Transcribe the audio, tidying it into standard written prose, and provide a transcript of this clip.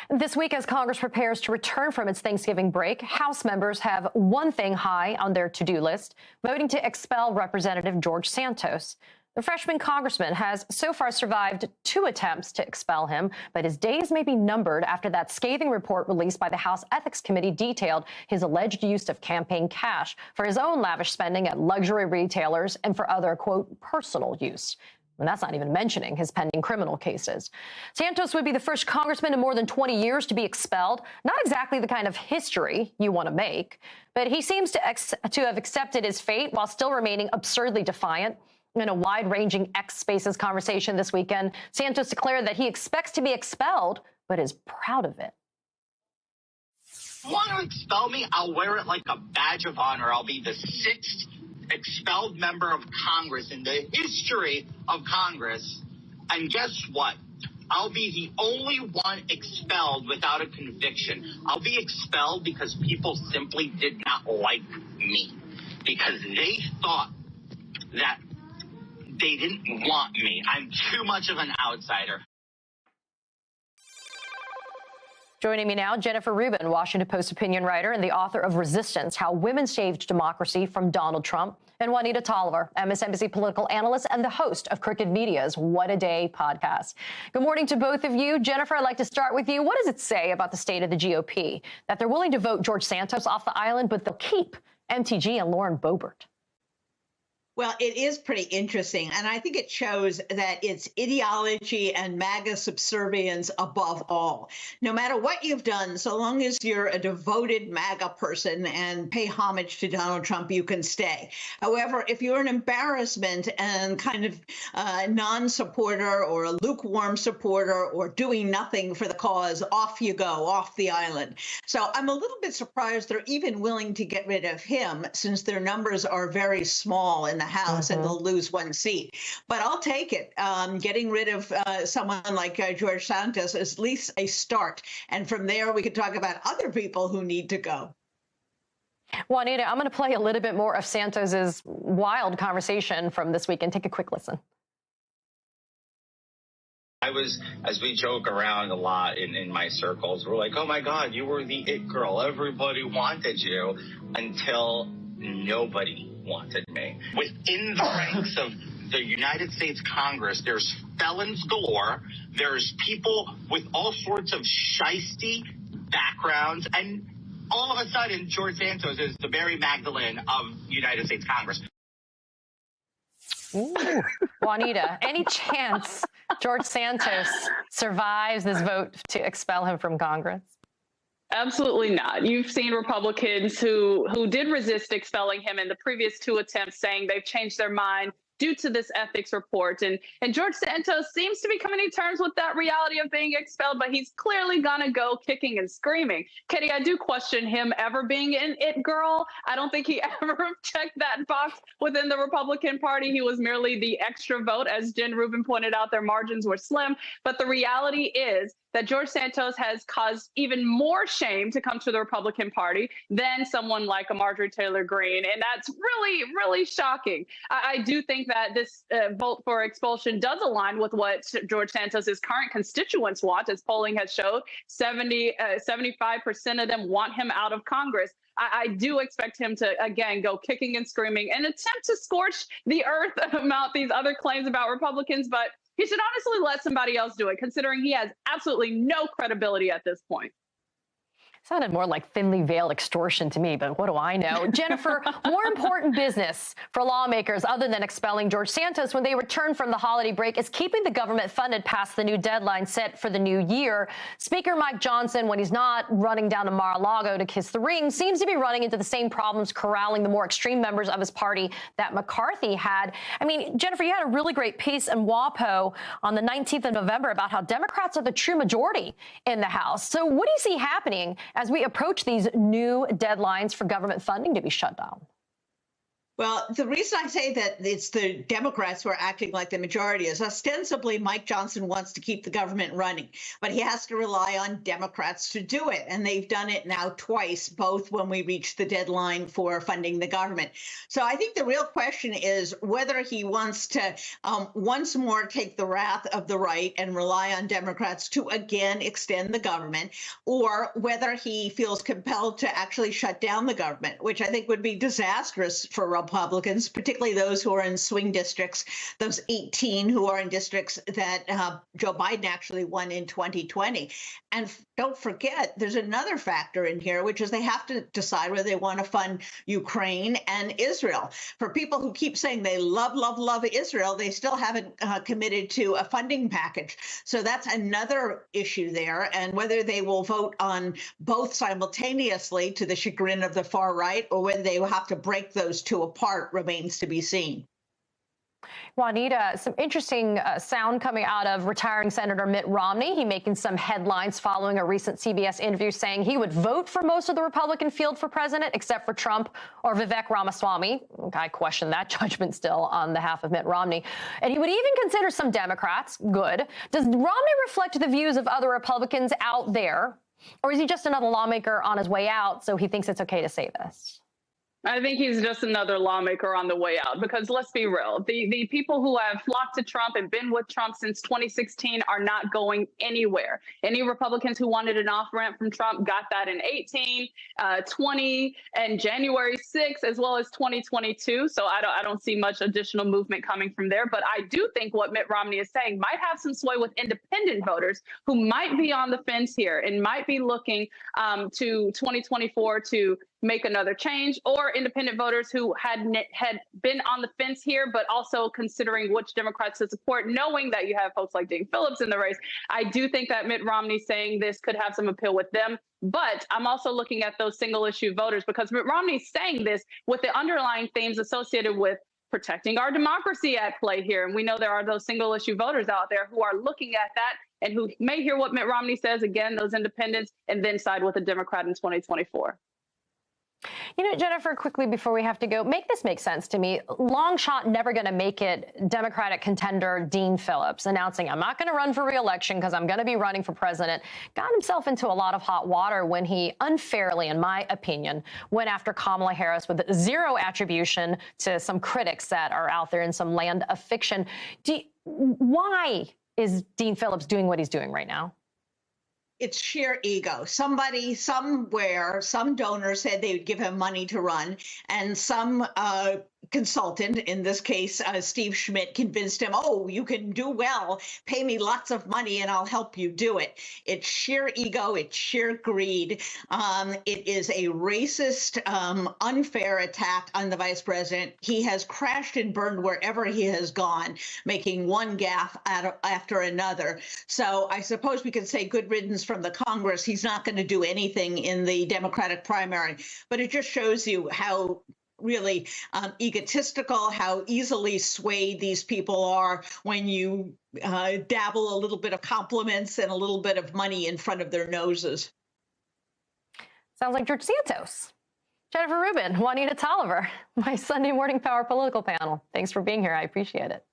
This week, as Congress prepares to return from its Thanksgiving break, House members have one thing high on their to-do list: voting to expel Representative George Santos. The freshman congressman has so far survived 2 attempts to expel him, but his days may be numbered after that scathing report released by the House Ethics Committee detailed his alleged use of campaign cash for his own lavish spending at luxury retailers and for other, quote, personal use. And that's not even mentioning his pending criminal cases. Santos would be the first congressman in more than 20 years to be expelled. Not exactly the kind of history you want to make, but he seems to have accepted his fate while still remaining absurdly defiant. In a wide-ranging X Spaces conversation this weekend, Santos declared that he expects to be expelled, but is proud of it. Want to expel me? I'll wear it like a badge of honor. I'll be the 6th expelled member of Congress in the history of Congress. And guess what? I'll be the only one expelled without a conviction. I'll be expelled because people simply did not like me, because they thought that they didn't want me. I'm too much of an outsider. Joining me now, Jennifer Rubin, Washington Post opinion writer and the author of Resistance: How Women Saved Democracy from Donald Trump, and Juanita Tolliver, MSNBC political analyst and the host of Crooked Media's What a Day podcast. Good morning to both of you. Jennifer, I'd like to start with you. What does it say about the state of the GOP that they're willing to vote George Santos off the island, but they'll keep MTG and Lauren Boebert? Well, it is pretty interesting, and I think it shows that it's ideology and MAGA subservience above all. No matter what you've done, so long as you're a devoted MAGA person and pay homage to Donald Trump, you can stay. However, if you're an embarrassment and kind of non-supporter or a lukewarm supporter or doing nothing for the cause, off you go, off the island. So I'm a little bit surprised they're even willing to get rid of him, since their numbers are very small in the House and they'll lose 1 seat. But I'll take it. Getting rid of someone like George Santos is at least a start. And from there, we could talk about other people who need to go. Juanita, I'm going to play a little bit more of Santos's wild conversation from this weekend. Take a quick listen. As we joke around a lot in my circles, we're like, oh my God, you were the it girl. Everybody wanted you, until nobody wanted me. Within the ranks of the United States Congress, there's felons galore. There's people with all sorts of shisty backgrounds. And all of a sudden, George Santos is the Mary Magdalene of United States Congress. Ooh. Juanita, any chance George Santos survives this vote to expel him from Congress? Absolutely not. You've seen Republicans who did resist expelling him in the previous 2 attempts, saying they've changed their mind due to this ethics report. And George Santos seems to be coming to terms with that reality of being expelled, but he's clearly gonna go kicking and screaming. Katie, I do question him ever being an it girl. I don't think he ever checked that box within the Republican Party. He was merely the extra vote. As Jen Rubin pointed out, their margins were slim. But the reality is that George Santos has caused even more shame to come to the Republican Party than someone like a Marjorie Taylor Greene. And that's really, really shocking. I do think that this vote for expulsion does align with what George Santos's current constituents want. As polling has showed, 75% of them want him out of Congress. I do expect him to, again, go kicking and screaming and attempt to scorch the earth about these other claims about Republicans. But he should honestly let somebody else do it, considering he has absolutely no credibility at this point. Sounded more like thinly veiled extortion to me, but what do I know? Jennifer, more important business for lawmakers other than expelling George Santos when they return from the holiday break is keeping the government funded past the new deadline set for the new year. Speaker Mike Johnson, when he's not running down to Mar-a-Lago to kiss the ring, seems to be running into the same problems corralling the more extreme members of his party that McCarthy had. I mean, Jennifer, you had a really great piece in WAPO on the 19th of November about how Democrats are the true majority in the House. So what do you see happening as we approach these new deadlines for government funding to be shut down? Well, the reason I say that it's the Democrats who are acting like the majority is ostensibly Mike Johnson wants to keep the government running, but he has to rely on Democrats to do it. And they've done it now twice, both when we reached the deadline for funding the government. So I think the real question is whether he wants to once more take the wrath of the right and rely on Democrats to again extend the government, or whether he feels compelled to actually shut down the government, which I think would be disastrous for Republicans, particularly those who are in swing districts, those 18 who are in districts that Joe Biden actually won in 2020. And don't forget, there's another factor in here, which is they have to decide whether they want to fund Ukraine and Israel. For people who keep saying they love, love, love Israel, they still haven't committed to a funding package. So that's another issue there. And whether they will vote on both simultaneously to the chagrin of the far right, or whether they will have to break those two apart remains to be seen. Juanita, some interesting sound coming out of retiring Senator Mitt Romney. He making some headlines following a recent CBS interview saying he would vote for most of the Republican field for president, except for Trump or Vivek Ramaswamy. I question that judgment still on behalf of Mitt Romney. And he would even consider some Democrats. Good. Does Romney reflect the views of other Republicans out there, or is he just another lawmaker on his way out, so he thinks it's okay to say this? I think he's just another lawmaker on the way out, because let's be real. The people who have flocked to Trump and been with Trump since 2016 are not going anywhere. Any Republicans who wanted an off-ramp from Trump got that in 18, 20, and January 6th, as well as 2022. So I don't see much additional movement coming from there. But I do think what Mitt Romney is saying might have some sway with independent voters who might be on the fence here and might be looking to 2024 to make another change, or independent voters who had been on the fence here, but also considering which Democrats to support, knowing that you have folks like Dean Phillips in the race. I do think that Mitt Romney saying this could have some appeal with them. But I'm also looking at those single issue voters, because Mitt Romney's saying this with the underlying themes associated with protecting our democracy at play here. And we know there are those single issue voters out there who are looking at that and who may hear what Mitt Romney says, again, those independents, and then side with a Democrat in 2024. You know, Jennifer, quickly before we have to go, make this make sense to me. Long shot, never going to make it Democratic contender Dean Phillips announcing, I'm not going to run for re-election because I'm going to be running for president, got himself into a lot of hot water when he unfairly, in my opinion, went after Kamala Harris with zero attribution to some critics that are out there in some land of fiction. Why is Dean Phillips doing what he's doing right now? It's sheer ego. Somebody somewhere, some donor said they would give him money to run, and some consultant, in this case, Steve Schmidt, convinced him, oh, you can do well, pay me lots of money and I'll help you do it. It's sheer ego. It's sheer greed. It is a racist, unfair attack on the vice president. He has crashed and burned wherever he has gone, making one gaffe after another. So I suppose we could say good riddance from the Congress. He's not going to do anything in the Democratic primary, but it just shows you how really egotistical, how easily swayed these people are when you dabble a little bit of compliments and a little bit of money in front of their noses. Sounds like George Santos. Jennifer Rubin, Juanita Tolliver, my Sunday Morning Power political panel. Thanks for being here. I appreciate it.